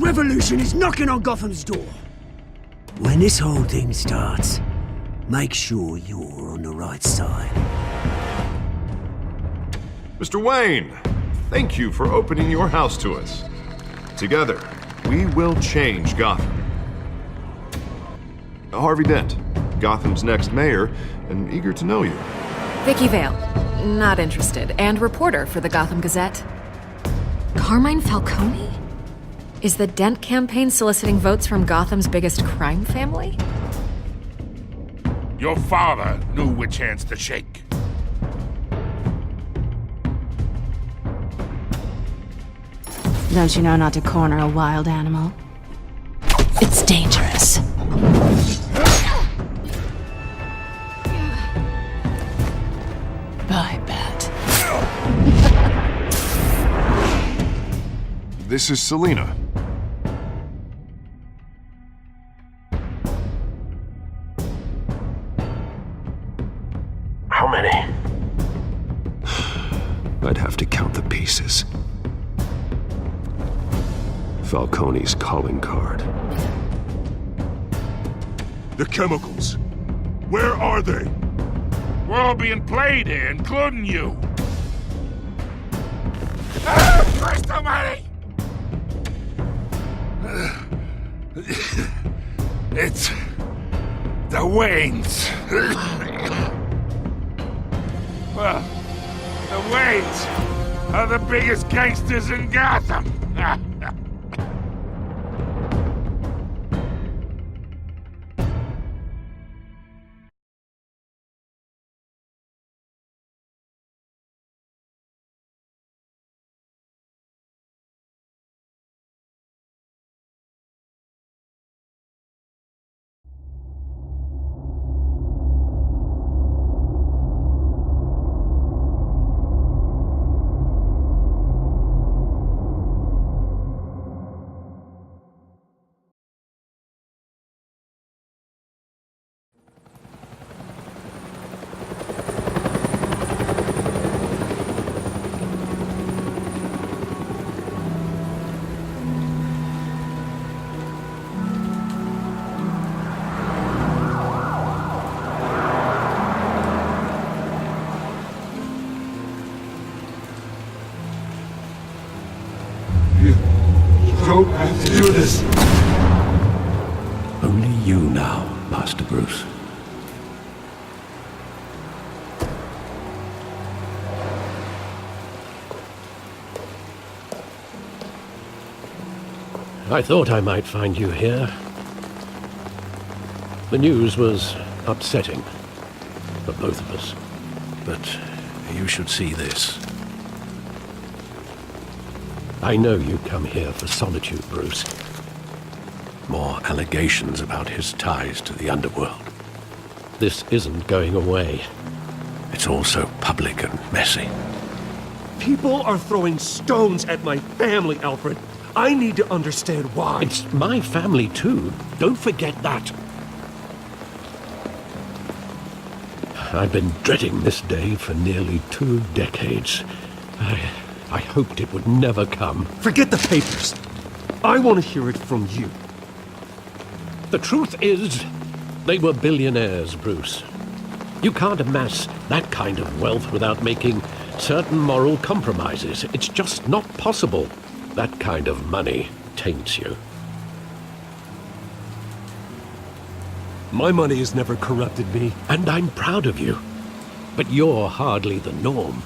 revolution is knocking on Gotham's door. When this whole thing starts, make sure you're on the right side. Mr. Wayne, thank you for opening your house to us. Together, we will change Gotham. Harvey Dent, Gotham's next mayor, and eager to know you. Vicky Vale, not interested, and reporter for the Gotham Gazette. Carmine Falcone? Is the Dent campaign soliciting votes from Gotham's biggest crime family? Your father knew which hands to shake. Don't you know not to corner a wild animal? It's dangerous. I bet. This is Selina. How many? I'd have to count the pieces. Falcone's calling card. The chemicals. Where are they? We're all being played here, including you. Christ almighty! It's the Waynes. Well, the Waynes are the biggest gangsters in Gotham. Don't have to do this. Only you now, Master Bruce. I thought I might find you here. The news was upsetting for both of us. But you should see this. I know you come here for solitude, Bruce. More allegations about his ties to the underworld. This isn't going away. It's all so public and messy. People are throwing stones at my family, Alfred. I need to understand why. It's my family, too. Don't forget that. I've been dreading this day for nearly 2 decades. I hoped it would never come. Forget the papers. I want to hear it from you. The truth is, they were billionaires, Bruce. You can't amass that kind of wealth without making certain moral compromises. It's just not possible. That kind of money taints you. My money has never corrupted me. And I'm proud of you. But you're hardly the norm.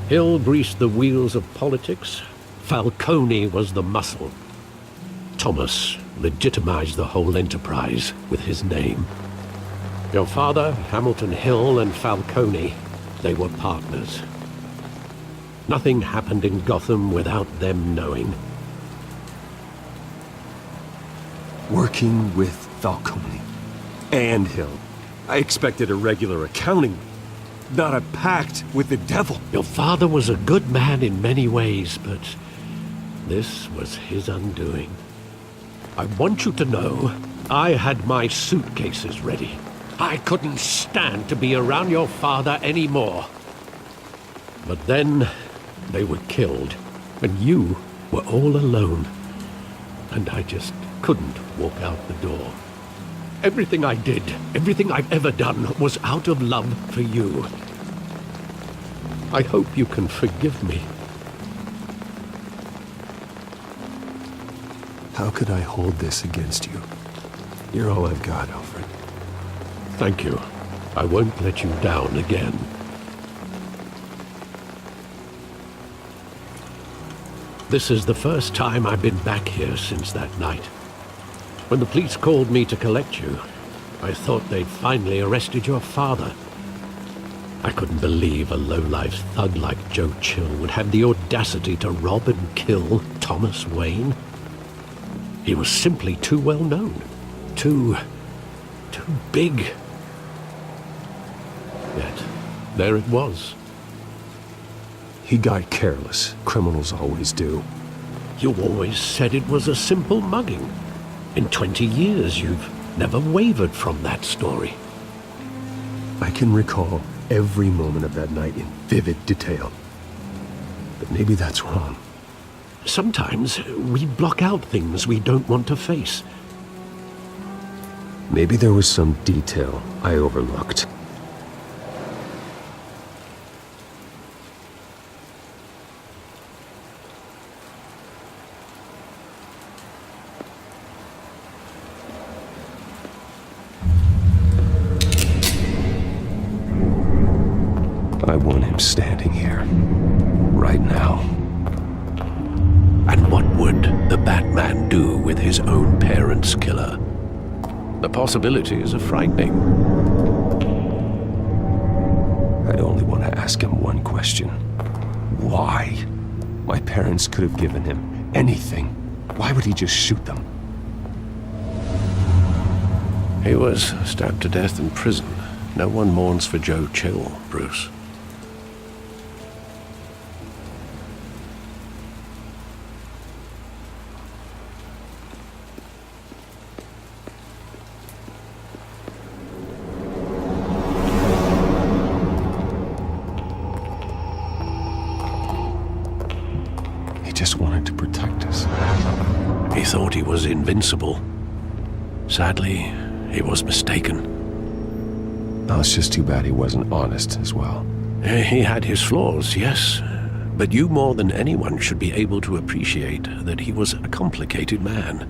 Hill greased the wheels of politics. Falcone was the muscle. Thomas legitimized the whole enterprise with his name. Your father, Hamilton Hill, and Falcone, they were partners. Nothing happened in Gotham without them knowing. Working with Falcone and Hill. I expected a regular accounting, not a pact with the devil. Your father was a good man in many ways, but this was his undoing. I want you to know, I had my suitcases ready. I couldn't stand to be around your father anymore. But then, they were killed. And you were all alone. And I just couldn't walk out the door. Everything I did, everything I've ever done, was out of love for you. I hope you can forgive me. How could I hold this against you? You're all I've got, Alfred. Thank you. I won't let you down again. This is the first time I've been back here since that night. When the police called me to collect you, I thought they'd finally arrested your father. I couldn't believe a low-life thug like Joe Chill would have the audacity to rob and kill Thomas Wayne. He was simply too well known. Too big. Yet, there it was. He got careless. Criminals always do. You always said it was a simple mugging. In 20 years, you've never wavered from that story. I can recall every moment of that night in vivid detail. But maybe that's wrong. Sometimes we block out things we don't want to face. Maybe there was some detail I overlooked. I want him standing here, right now. And what would the Batman do with his own parents' killer? The possibilities are frightening. I'd only want to ask him one question. Why? My parents could have given him anything. Why would he just shoot them? He was stabbed to death in prison. No one mourns for Joe Chill, Bruce. Just wanted to protect us. He thought he was invincible. Sadly, he was mistaken. Oh, it's just too bad he wasn't honest as well. He had his flaws, yes. But you more than anyone should be able to appreciate that he was a complicated man.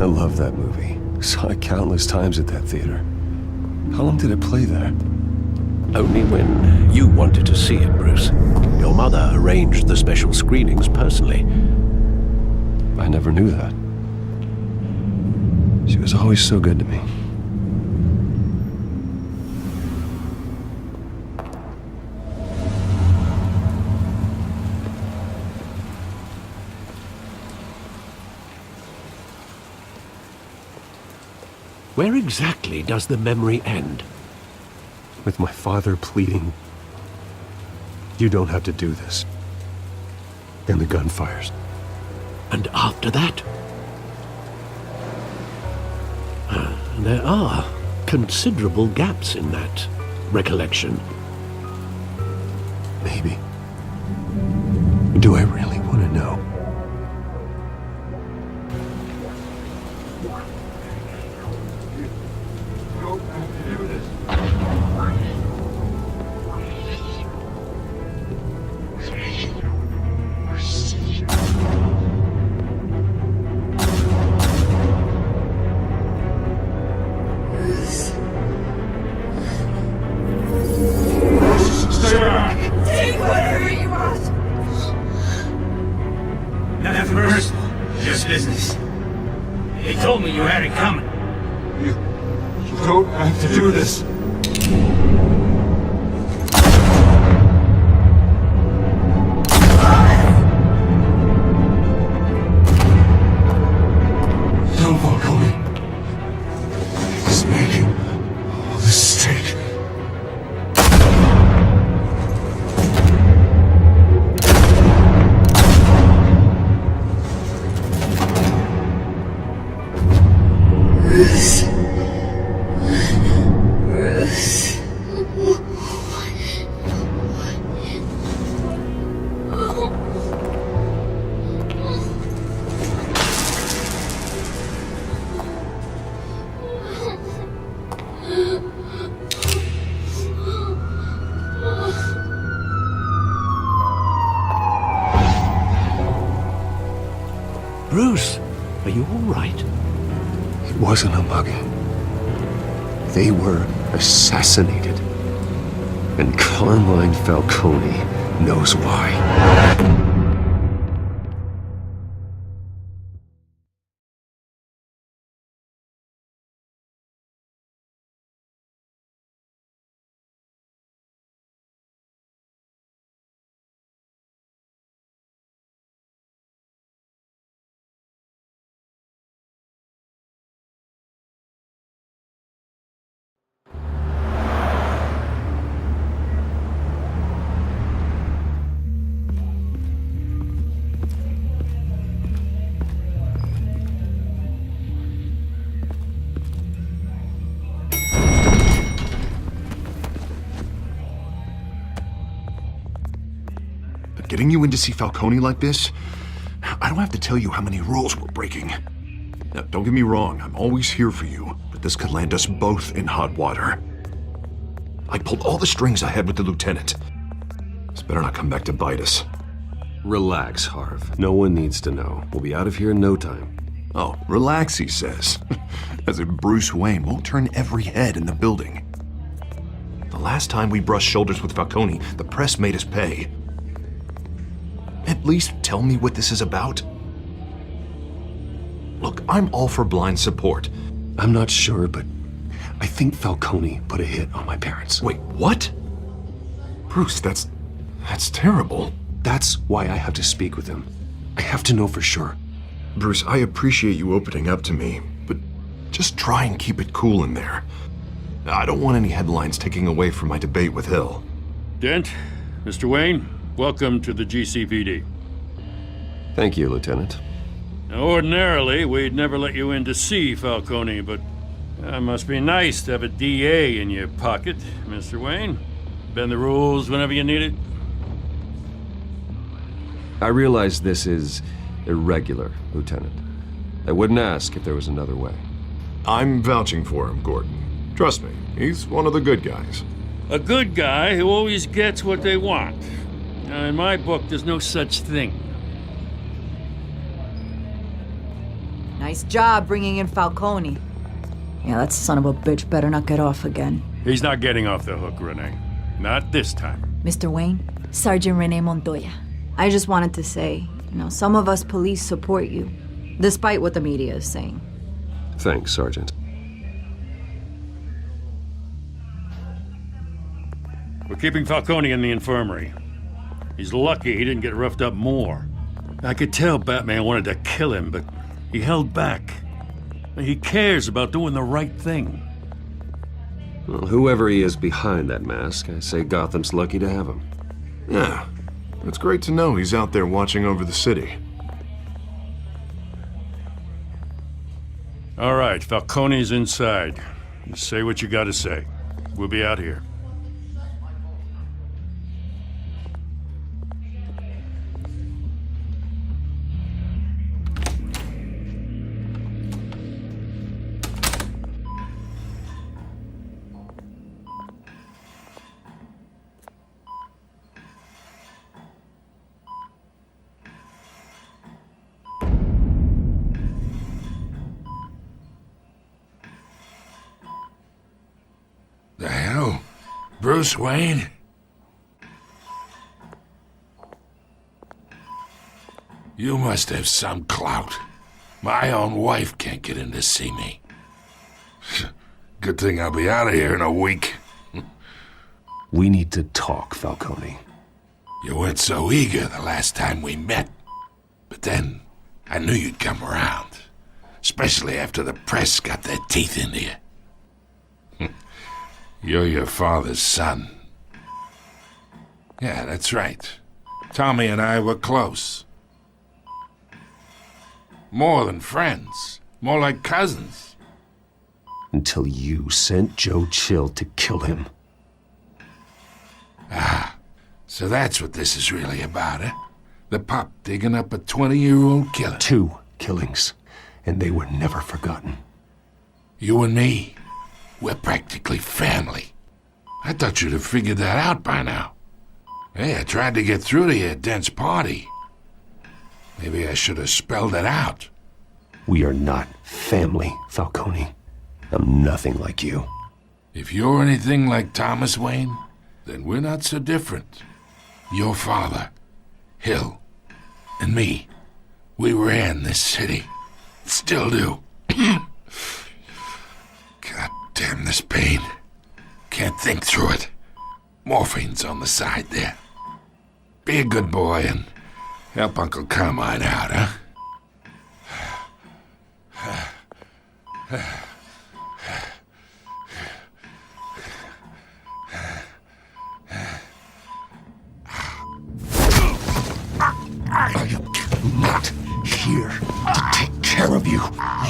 I love that movie. Saw it countless times at that theater. How long did it play there? Only when you wanted to see it, Bruce. Your mother arranged the special screenings personally. I never knew that. She was always so good to me. Where exactly does the memory end? With my father pleading, "You don't have to do this." And the gunfires. And after that? There are considerable gaps in that recollection. Maybe. Do I really want to know? Take whatever you want. Nothing personal, just business. They told me you had it coming. You don't have to do this. Don't walk away. He's making a mistake. Bruce, are you all right? It wasn't a mugging. They were assassinated. And Carmine Falcone knows why. Getting you in to see Falcone like this? I don't have to tell you how many rules we're breaking. Now, don't get me wrong, I'm always here for you, but this could land us both in hot water. I pulled all the strings I had with the lieutenant. This better not come back to bite us. Relax, Harv. No one needs to know. We'll be out of here in no time. Oh, relax, he says. As if Bruce Wayne won't turn every head in the building. The last time we brushed shoulders with Falcone, the press made us pay. At least tell me what this is about. Look, I'm all for blind support. I'm not sure, but I think Falcone put a hit on my parents. Wait, what? Bruce, that's terrible. That's why I have to speak with him. I have to know for sure. Bruce, I appreciate you opening up to me, but just try and keep it cool in there. I don't want any headlines taking away from my debate with Hill. Dent, Mr. Wayne, welcome to the GCPD. Thank you, Lieutenant. Now, ordinarily, we'd never let you in to see Falcone, but it must be nice to have a DA in your pocket, Mr. Wayne. Bend the rules whenever you need it. I realize this is irregular, Lieutenant. I wouldn't ask if there was another way. I'm vouching for him, Gordon. Trust me, he's one of the good guys. A good guy who always gets what they want. Now, in my book, there's no such thing. Nice job bringing in Falcone. Yeah, that son of a bitch better not get off again. He's not getting off the hook, Renee. Not this time. Mr. Wayne, Sergeant Renee Montoya. I just wanted to say, some of us police support you, despite what the media is saying. Thanks, Sergeant. We're keeping Falcone in the infirmary. He's lucky he didn't get roughed up more. I could tell Batman wanted to kill him, but he held back. He cares about doing the right thing. Well, whoever he is behind that mask, I say Gotham's lucky to have him. Yeah, it's great to know he's out there watching over the city. All right, Falcone's inside. You say what you gotta say. We'll be out here. The hell? Bruce Wayne? You must have some clout. My own wife can't get in to see me. Good thing I'll be out of here in a week. We need to talk, Falcone. You weren't so eager the last time we met. But then, I knew you'd come around. Especially after the press got their teeth into you. You're your father's son. Yeah, that's right. Tommy and I were close. More than friends. More like cousins. Until you sent Joe Chill to kill him. Ah, so that's what this is really about, eh? The pup digging up a 20-year-old killer. 2 killings, and they were never forgotten. You and me, we're practically family. I thought you'd have figured that out by now. Hey, I tried to get through to you at Dent's party. Maybe I should have spelled it out. We are not family, Falcone. I'm nothing like you. If you're anything like Thomas Wayne, then we're not so different. Your father, Hill, and me, we ran this city. Still do. God damn this pain. Can't think through it. Morphine's on the side there. Be a good boy and help Uncle Carmine out, huh? I am not here to take care of you.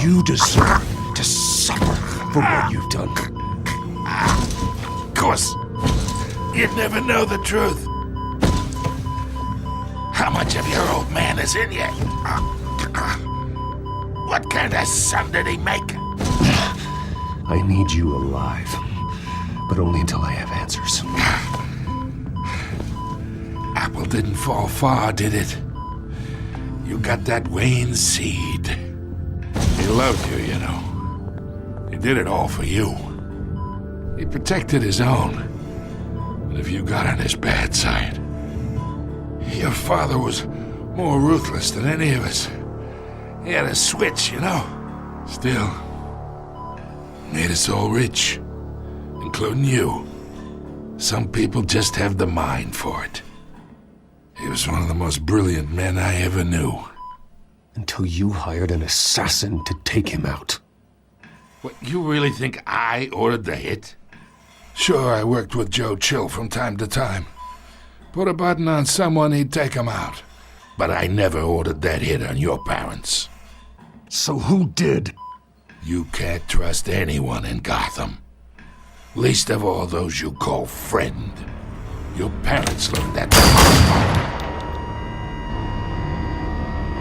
You deserve to suffer for what you've done. Of course, you'd never know the truth. How much of your old man is in you? What kind of son did he make? I need you alive, but only until I have answers. Apple didn't fall far, did it? You got that Wayne seed. He loved you, you know. He did it all for you. He protected his own. And if you got on his bad side, your father was more ruthless than any of us. He had a switch, you know. Still, made us all rich, including you. Some people just have the mind for it. He was one of the most brilliant men I ever knew. Until you hired an assassin to take him out. What, you really think I ordered the hit? Sure, I worked with Joe Chill from time to time. Put a button on someone, he'd take him out. But I never ordered that hit on your parents. So who did? You can't trust anyone in Gotham. Least of all those you call friend. Your parents learned that.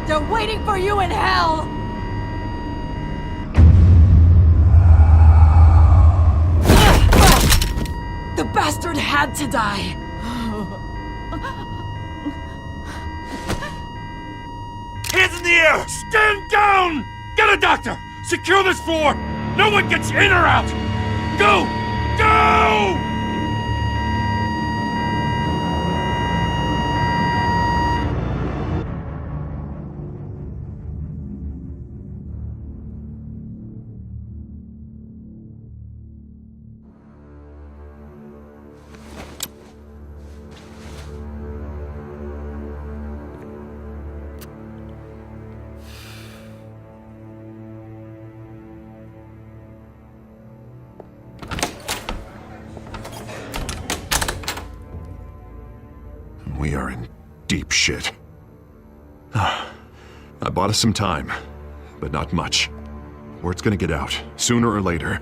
They're waiting for you in hell! The bastard had to die! Hands in the air! Stand down! Get a doctor! Secure this floor! No one gets in or out! Go! Go! We are in deep shit. I bought us some time, but not much. Word's gonna get out, sooner or later.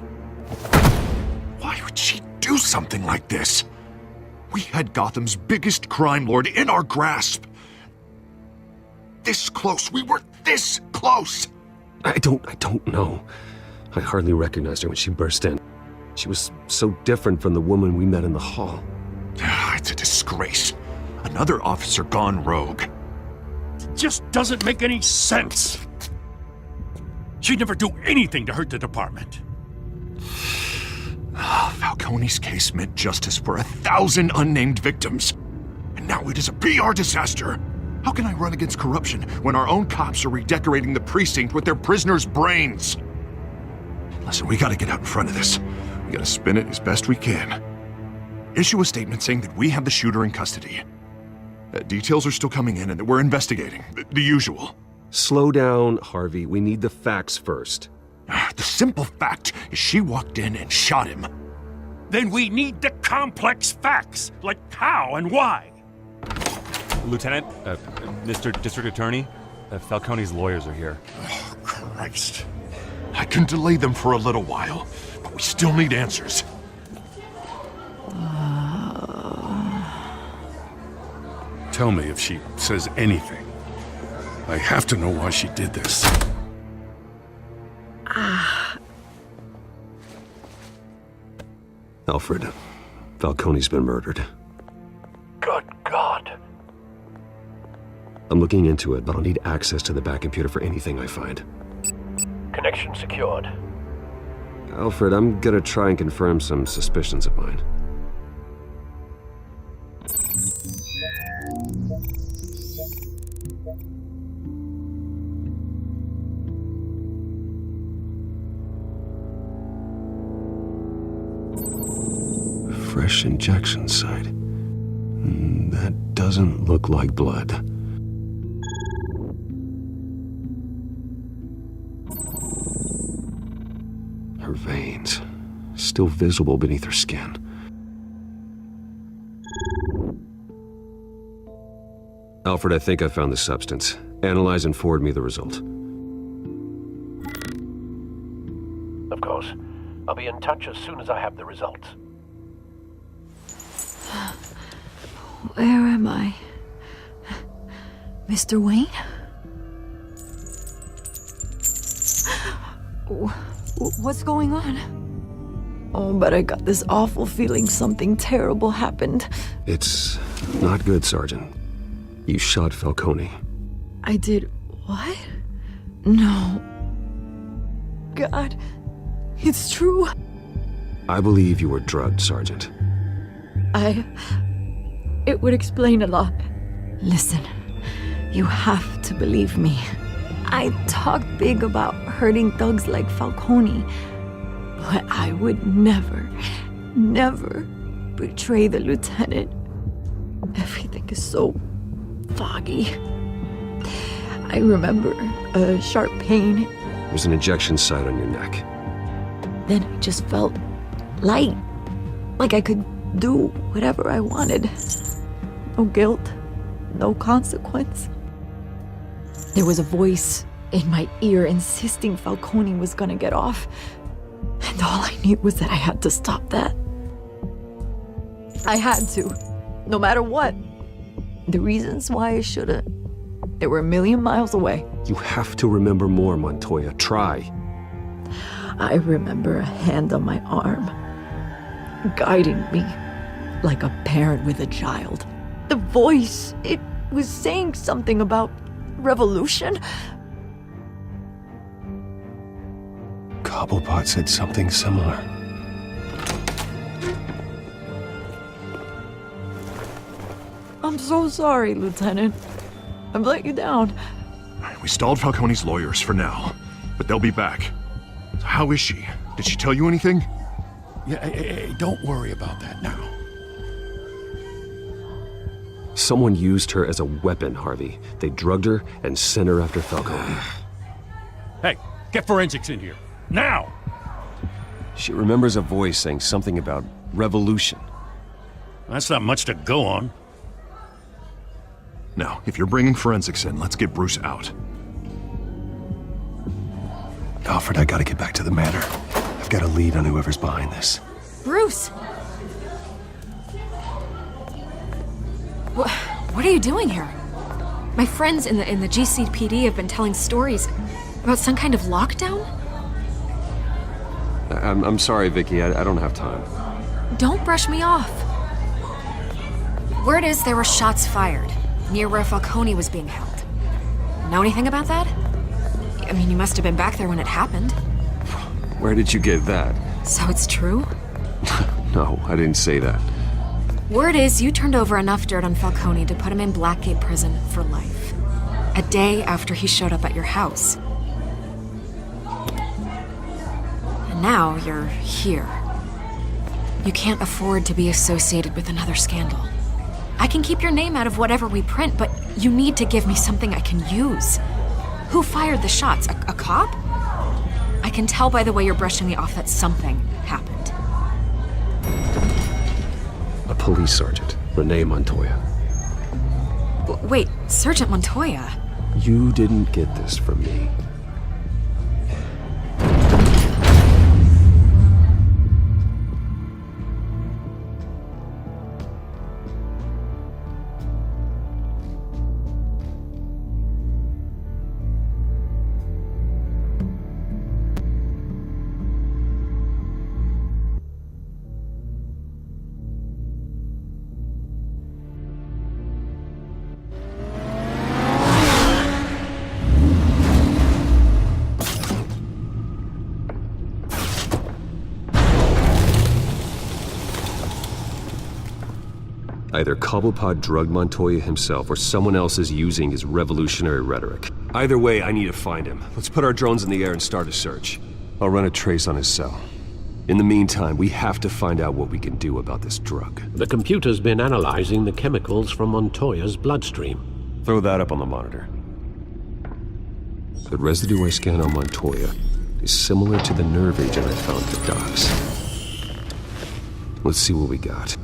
Why would she do something like this? We had Gotham's biggest crime lord in our grasp. This close, we were this close! I don't know. I hardly recognized her when she burst in. She was so different from the woman we met in the hall. It's a disgrace. Another officer gone rogue. It just doesn't make any sense. She'd never do anything to hurt the department. Falcone's case meant justice for 1,000 unnamed victims. And now it is a PR disaster. How can I run against corruption when our own cops are redecorating the precinct with their prisoners' brains? Listen, we gotta get out in front of this. We gotta spin it as best we can. Issue a statement saying that we have the shooter in custody. Details are still coming in and that we're investigating. The usual. Slow down, Harvey. We need the facts first. The simple fact is she walked in and shot him. Then we need the complex facts, like how and why. Lieutenant, Mr. District Attorney, Falcone's lawyers are here. Oh, Christ. I can delay them for a little while, but we still need answers. Tell me if she says anything. I have to know why she did this. Alfred, Falcone's been murdered. Good God. I'm looking into it, but I'll need access to the back computer for anything I find. Connection secured. Alfred, I'm gonna try and confirm some suspicions of mine. Fresh injection site. That doesn't look like blood. Her veins, still visible beneath her skin. Alfred, I think I found the substance. Analyze and forward me the result. Of course. I'll be in touch as soon as I have the results. Where am I? Mr. Wayne? What's going on? Oh, but I got this awful feeling something terrible happened. It's not good, Sergeant. You shot Falcone. I did what? No. God, it's true. I believe you were drugged, Sergeant. It would explain a lot. Listen, you have to believe me. I talk big about hurting thugs like Falcone, but I would never betray the lieutenant. Everything is so foggy. I remember a sharp pain. There's an injection site on your neck. Then I just felt light, like I could do whatever I wanted. No guilt, no consequence. There was a voice in my ear insisting Falcone was gonna get off. And all I knew was that I had to stop that. I had to, no matter what. The reasons why I shouldn't, they were a million miles away. You have to remember more, Montoya. Try. I remember a hand on my arm, guiding me like a parent with a child. The voice, it was saying something about revolution. Cobblepot said something similar. I'm so sorry, Lieutenant. I've let you down. We stalled Falcone's lawyers for now, but they'll be back. So how is she? Did she tell you anything? Yeah, hey, don't worry about that now. Someone used her as a weapon, Harvey. They drugged her and sent her after Falcone. Hey, get forensics in here. Now! She remembers a voice saying something about revolution. That's not much to go on. Now, if you're bringing forensics in, let's get Bruce out. Alfred, I gotta get back to the manor. I've got a lead on whoever's behind this. Bruce! What are you doing here? My friends in the GCPD have been telling stories about some kind of lockdown? I'm sorry, Vicky. I don't have time. Don't brush me off. Word is there were shots fired near where Falcone was being held. Know anything about that? I mean, you must have been back there when it happened. Where did you get that? So it's true? No, I didn't say that. Word is you turned over enough dirt on Falcone to put him in Blackgate Prison for life. A day after he showed up at your house. And now you're here. You can't afford to be associated with another scandal. I can keep your name out of whatever we print, but you need to give me something I can use. Who fired the shots? A cop? I can tell by the way you're brushing me off that something happened. A police sergeant, Renee Montoya. Wait, Sergeant Montoya? You didn't get this from me. Either Cobblepot drugged Montoya himself, or someone else is using his revolutionary rhetoric. Either way, I need to find him. Let's put our drones in the air and start a search. I'll run a trace on his cell. In the meantime, we have to find out what we can do about this drug. The computer's been analyzing the chemicals from Montoya's bloodstream. Throw that up on the monitor. The residue I scan on Montoya is similar to the nerve agent I found at the docks. Let's see what we got.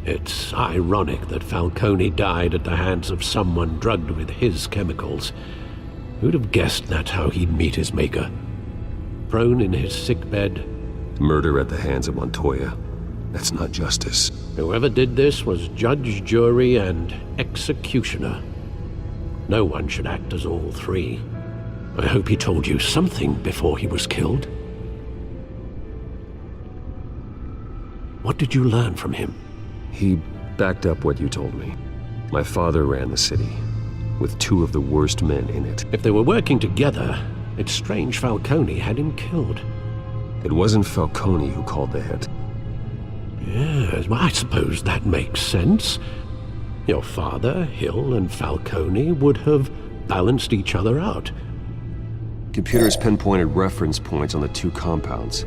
It's ironic that Falcone died at the hands of someone drugged with his chemicals. Who'd have guessed that's how he'd meet his maker? Prone in his sickbed. Murder at the hands of Montoya. That's not justice. Whoever did this was judge, jury, and executioner. No one should act as all three. I hope he told you something before he was killed. What did you learn from him? He backed up what you told me. My father ran the city, with two of the worst men in it. If they were working together, it's strange Falcone had him killed. It wasn't Falcone who called the hit. Yes, well, I suppose that makes sense. Your father, Hill, and Falcone would have balanced each other out. Computers pinpointed reference points on the two compounds.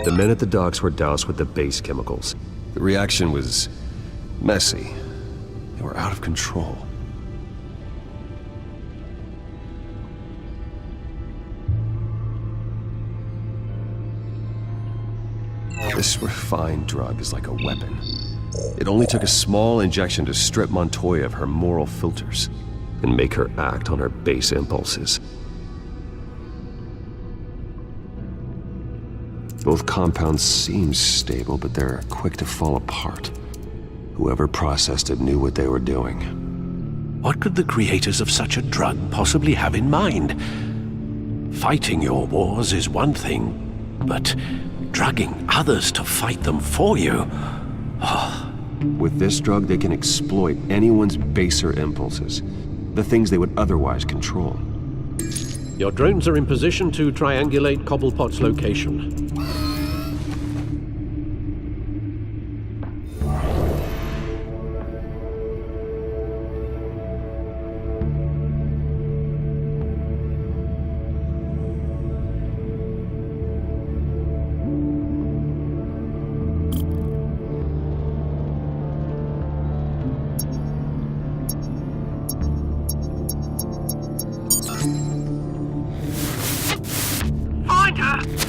The men at the docks were doused with the base chemicals. The reaction was messy. They were out of control. This refined drug is like a weapon. It only took a small injection to strip Montoya of her moral filters and make her act on her base impulses. Both compounds seem stable, but they're quick to fall apart. Whoever processed it knew what they were doing. What could the creators of such a drug possibly have in mind? Fighting your wars is one thing, but drugging others to fight them for you? Oh. With this drug, they can exploit anyone's baser impulses, the things they would otherwise control. Your drones are in position to triangulate Cobblepot's location.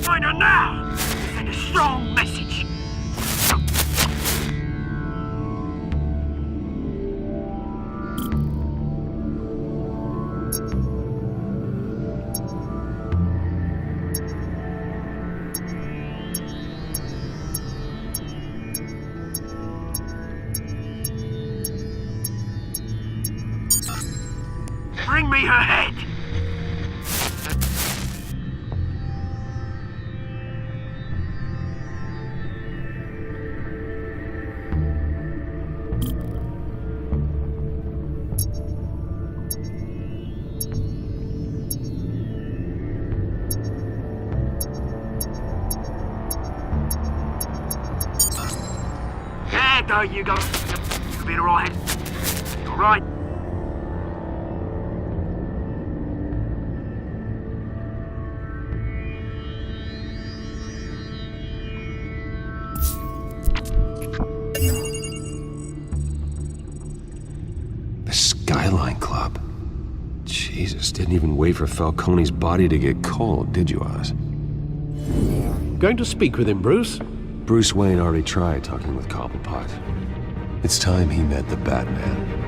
Find her now! Send a strong message. Bring me her head! There you go. You'll be alright. You're right. The Skyline Club. Jesus, didn't even wait for Falcone's body to get cold, did you, Oz? Going to speak with him, Bruce? Bruce Wayne already tried talking with Cobblepot. It's time he met the Batman.